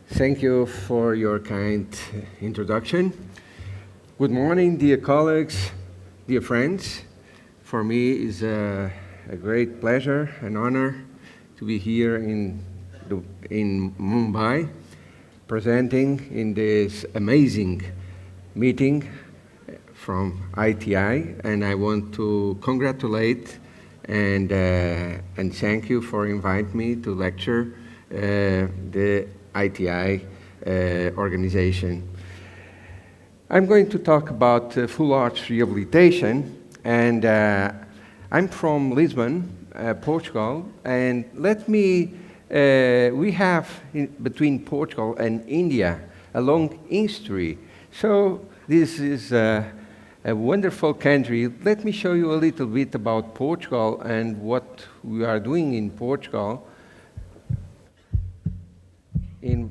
Thank you for your kind introduction. Good morning, dear colleagues, dear friends. For me, it's a great pleasure and honor to be here in Mumbai, presenting in this amazing meeting from ITI, and I want to congratulate and thank you for inviting me to lecture the ITI organization. I'm going to talk about full arch rehabilitation, and I'm from Lisbon, Portugal, and we have between Portugal and India a long history. So this is a wonderful country. Let me show you a little bit about Portugal and what we are doing in Portugal. In